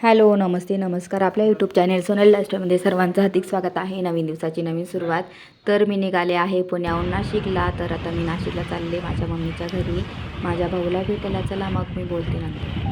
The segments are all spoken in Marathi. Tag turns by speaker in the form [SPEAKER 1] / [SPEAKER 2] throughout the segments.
[SPEAKER 1] हॅलो, नमस्ते, नमस्कार. आपल्या यूट्यूब चॅनेल सोनल लाईफस्टाईलमध्ये सर्वांचं हार्दिक स्वागत आहे. नवीन दिवसाची नवीन सुरुवात. तर मी निघाले आहे पुण्याहून नाशिकला. तर आता मी नाशिकला चालले माझ्या मम्मीच्या घरी माझ्या भाऊला भेटायला. चला मग मी बोलते नंतर.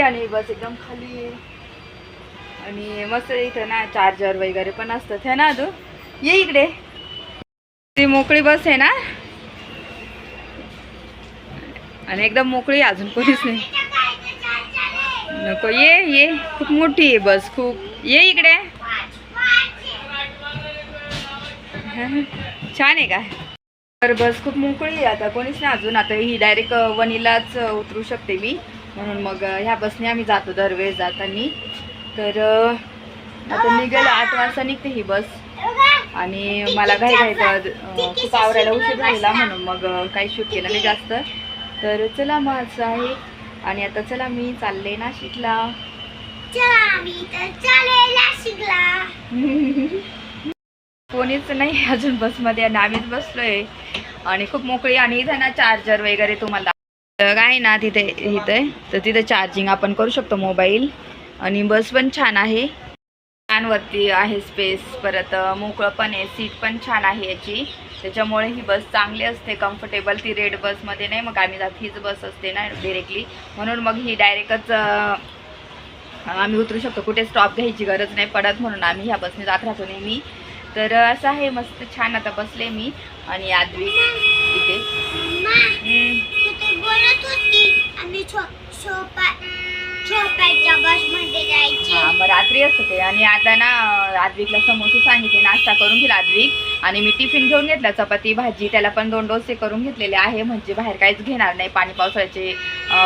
[SPEAKER 1] आणि बस एकदम खाली आणि मस्त इथं ना चार्जर वगैरे पण असतात है ना. तू ये इकडे, ती मोकळी बस आहे ना आणि एकदम मोकळी, अजून कोणीच नाही. नको, ये खूप मोठी आहे बस, खूप. ये इकडे, छान आहे का. तर बस खूप मोकळी आहे, आता कोणीच नाही अजून. आता ही डायरेक्ट वणीलाच उतरू शकते मी, म्हणून मग ह्या बसने आम्ही जातो दरवेळेस जाताना. तर आता निघायला 8 वाजता निघते ही बस आणि मला घाईत खूप आवरायला उशीर झालेला, म्हणून मग काही शूट केलं नाही जास्त. तर चला मग असं आहे. आणि आता चला मी चालले नाशिकला. कोणीच नाही अजून बसमध्ये आणि आम्हीच बसलोय आणि खूप मोकळी. आणि इथं ना चार्जर वगैरे तुम्हाला आहे ना तिथे, इथं तर तिथे चार्जिंग आपण करू शकतो मोबाईल. आणि बस पण छान आहे, वरती आहे स्पेस, परत मोकळं पण आहे, सीट पण छान आहे याची, त्याच्यामुळे ही बस चांगली असते, कम्फर्टेबल. ती रेड बसमध्ये नाही मग आम्ही जात, हीच बस असते ना डिरेक्टली, म्हणून मग ही डायरेक्टच आम्ही उतरू शकतो, कुठे स्टॉप घ्यायची गरज नाही पडत, म्हणून आम्ही ह्या बसने जात राहतो नेहमी. तर असं आहे, मस्त छान. आता बसले मी आणि आद्विक इथे मग रात्री असतं ते. आणि आता ना आद्विकला समोसे सांगितले नाश्ता करून घेईल आद्विक, आणि मी टिफिन घेऊन घेतला, चपाती भाजी, त्याला पण 2 डोसे करून घेतलेले आहे, म्हणजे बाहेर काहीच घेणार नाही. पाणी पावसाळ्याचे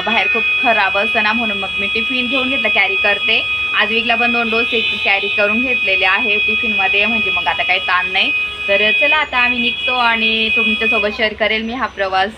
[SPEAKER 1] बाहेर खूप खराब असतं ना, म्हणून मग मी टिफिन घेऊन घेतला, कॅरी करते. आद्विकला पण 2 डोसे कॅरी करून घेतलेले आहे टिफिनमध्ये, म्हणजे मग आता काही ताण नाही. तर चला आता आम्ही निघतो आणि तुमच्यासोबत शेअर करेल मी हा प्रवास.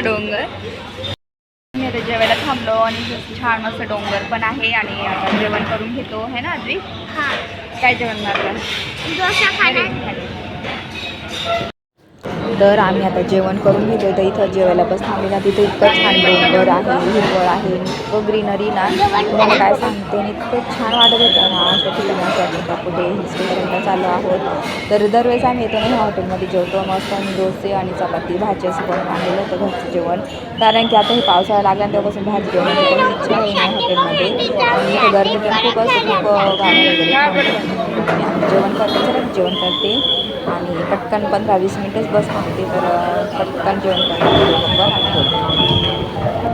[SPEAKER 1] डोंगर मी आता जेवायला थांबलो आणि छान मस्त डोंगर पण आहे. आणि आता जेवण करून घेतो है ना आद्विक. काय जेवण मारलं? तर आम्ही आता जेवण करून घेतो. तर इथं जेवायला बस थांबली ना, तिथे इतकं छान डोंगर आहे, हिरवळ आहे, इतकं ग्रीनरी ना, तुम्हाला काय सांगते. आणि इतकं छान वाटत होतं ना, अशा ठिकाणी आता कुठे हिल स्टेशनला चाललो आहोत. तर दरवेळेस आम्ही येतो ना ह्या हॉटेलमध्ये जेवतो. मस्त आम्ही डोसे आणि चपाती भाजी असं बनवून आणलेलं होतं घरचं जेवण, कारण की आता हे पावसाळा लागला तेव्हापासून भाजी जेवणाची काही इच्छा आहे ना हॉटेलमध्ये. आणि इथं गर्दी पण खूप असते, खूप गाणं वगैरे. आम्ही जेवण करते, चला जेवण करते आणि पटकन 15-20 मिनिटच बस थांबते, तर पटकन जेवण करते दोघं पण आणि बोलतो.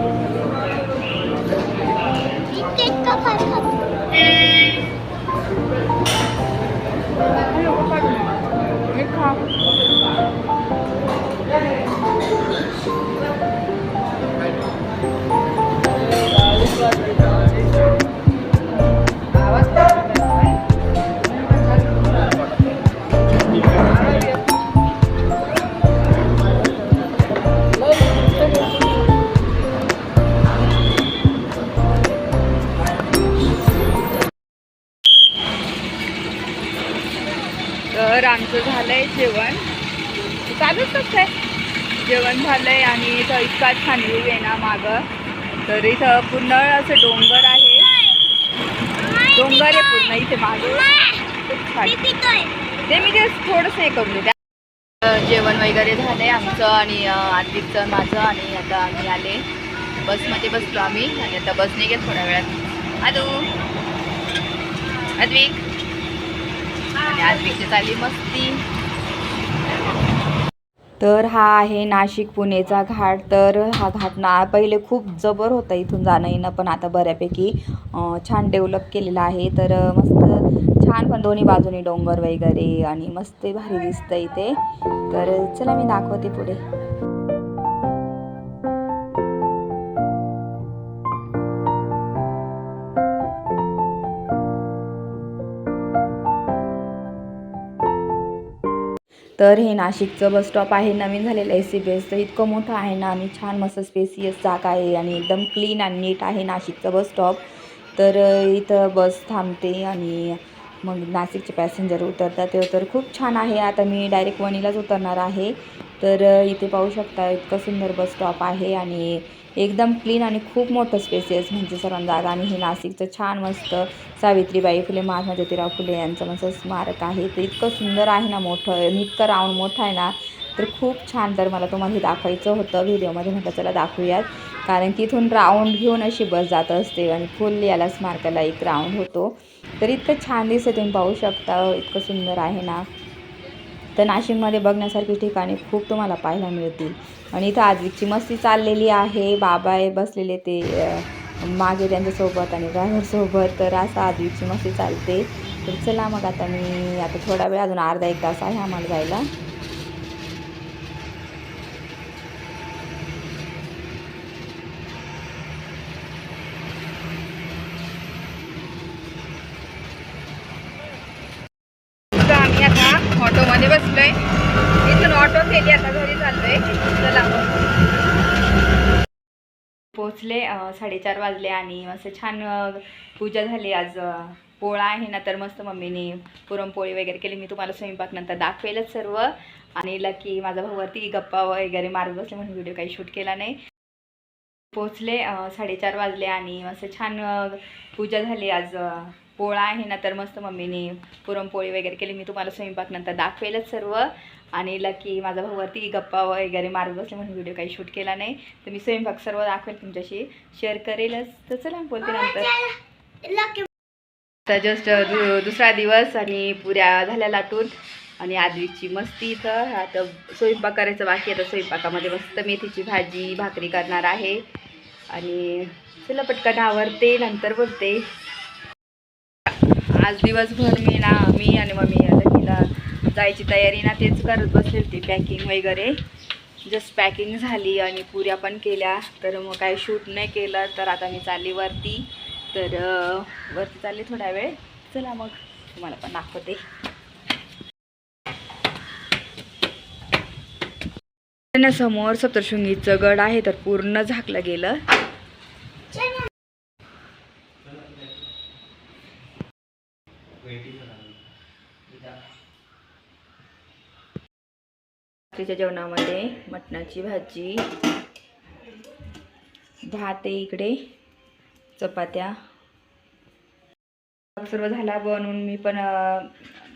[SPEAKER 1] झालंय जेवण, चालूच असतंय. जेवण झालंय आणि इथं इतका छान व्ह्यू आहे ना मागं. तर इथं पूर्ण असं डोंगर आहे, डोंगर आहे पूर्ण इथे मागे. खूप छान. ते मी ते थोडंसं हे करून देते. जेवण वगैरे झालंय आमचं आणि आद्विकचं माझं. आणि आता आम्ही आले बसमध्ये बसलो आम्ही आणि आता बस निघेल थोड्या वेळात. आद्विक आणि आद्विकची चालली मस्ती. तर हा आहे नाशिक पुणेचा घाट. तर हा घाट ना पहिले खूप जबर होता इथून जाणं येणं, पण आता बऱ्यापैकी छान डेव्हलप केलेलं आहे. तर मस्त छान, पण दोन्ही बाजूनी डोंगर वगैरे आणि मस्त भारी दिसतं इथे. तर चला मी दाखवते पुढे. तर हे नाशिकचं बस स्टॉप आहे, नवीन झालेलं SC तर इतकं मोठं आहे ना, आणि छान मस्त स्पेसियस जागा आहे आणि एकदम क्लीन आणि नीट आहे नाशिकचं बस स्टॉप. तर इथं बस थांबते आणि मग नाशिकचे पॅसेंजर उतरतात. ते तर खूप छान आहे. आता मी डायरेक्ट वणीलाच उतरणार आहे. तर इथे पाहू शकता इतकं सुंदर बस स्टॉप आहे आणि एकदम क्लीन आणि खूप मोठं स्पेसियस म्हणजे सर्वांना जागा. आणि हे नाशिकचं छान मस्त सावित्रीबाई फुले, महात्मा ज्योतिराव फुले यांचं मस्त स्मारक आहे. तर इतकं सुंदर आहे ना, मोठं आणि इतकं राऊंड मोठं आहे ना, तर खूप छान. तर मला तुम्हाला हे दाखवायचं होतं व्हिडिओमध्ये, म्हटलं चला दाखवूयात. कारण की इथून राऊंड घेऊन अशी बस जात असते आणि फुल याला स्मारकाला एक राऊंड होतो. तर इतकं छान दिसतं, तुम्ही पाहू शकता इतकं सुंदर आहे ना. तर नाशिकमध्ये बघण्यासारखी ठिकाणे खूप तुम्हाला पाहायला मिळतील. आणि इथं आद्विकची मस्ती चाललेली आहे. बाबा आहे बसलेले ते मागे त्यांच्यासोबत आणि ड्रायव्हरसोबत. तर असं आद्विकची मस्ती चालते. तर चला मग आता मी थोडा वेळ, अजून अर्धा एक तास आहे आम्हाला जायला. आम्ही आता ऑटोमध्ये बसलोय, इथून ऑटो केली, आता घरी चाललोय. चला पोचले. 4:30 वाजले आणि असं छान पूजा झाली. आज पोळा आहे ना, तर मस्त मम्मीने पुरणपोळी वगैरे केली. मी तुम्हाला स्वयंपाक नंतर दाखवेलच सर्व. आणि लकी माझा भाऊवरती गप्पा वगैरे मारत बसले म्हणून व्हिडिओ काही शूट केला नाही. पोचले. 4:30 वाजले आणि असं छान पूजा झाली. आज पोळा आहे ना, तर मस्त मम्मीने पुरणपोळी वगैरे केली. मी तुम्हाला स्वयंपाक नंतर दाखवेलच सर्व. आणि लकी माझा भाऊवरती गप्पा वगैरे मारत बसले म्हणून व्हिडिओ काही शूट केला नाही. तर मी स्वयंपाक सर्व दाखवेल, तुमच्याशी शेअर करेलच. तर चला बोलते नंतर. तर जस्ट दुसरा दिवस आणि पुऱ्या झाल्या लाटून आणि आद्विकची मस्ती. इथं आता स्वयंपाक करायचं बाकी. आता स्वयंपाकामध्ये मस्त मेथीची भाजी भाकरी करणार आहे. आणि चला पटकन आवरते, नंतर बोलते. आज दिवसभर मी आणि मम्मी लकीला जायची तयारी ना तेच करत बसली होती, पॅकिंग वगैरे. जस्ट पॅकिंग झाली आणि पुऱ्या पण केल्या. तर मग काही शूट नाही केलं. तर आता मी चालली वरती. तर वरती चालली थोडा वेळ. चला मग तुम्हाला पण दाखवते. समोर सप्तशृंगीचं गड आहे, तर पूर्ण झाकलं गेलं. रात्रीच्या जेवणामध्ये मटणाची भाजी, भात आहे इकडे, चपात्या सर्व झाला बनवून. मी पण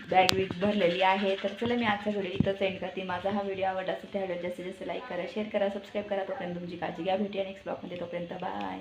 [SPEAKER 1] बॅग वीक भरलेली आहे. तर चला मी आजचा व्हिडिओ इथंच एंड करते. माझा हा व्हिडिओ आवडला असेल तर जास्तीत जास्त लाईक करा, शेअर करा, सबस्क्राईब करा. तोपर्यंत तुमची काळजी घ्या. भेटूया नेक्स्ट ब्लॉगमध्ये. तोपर्यंत बाय.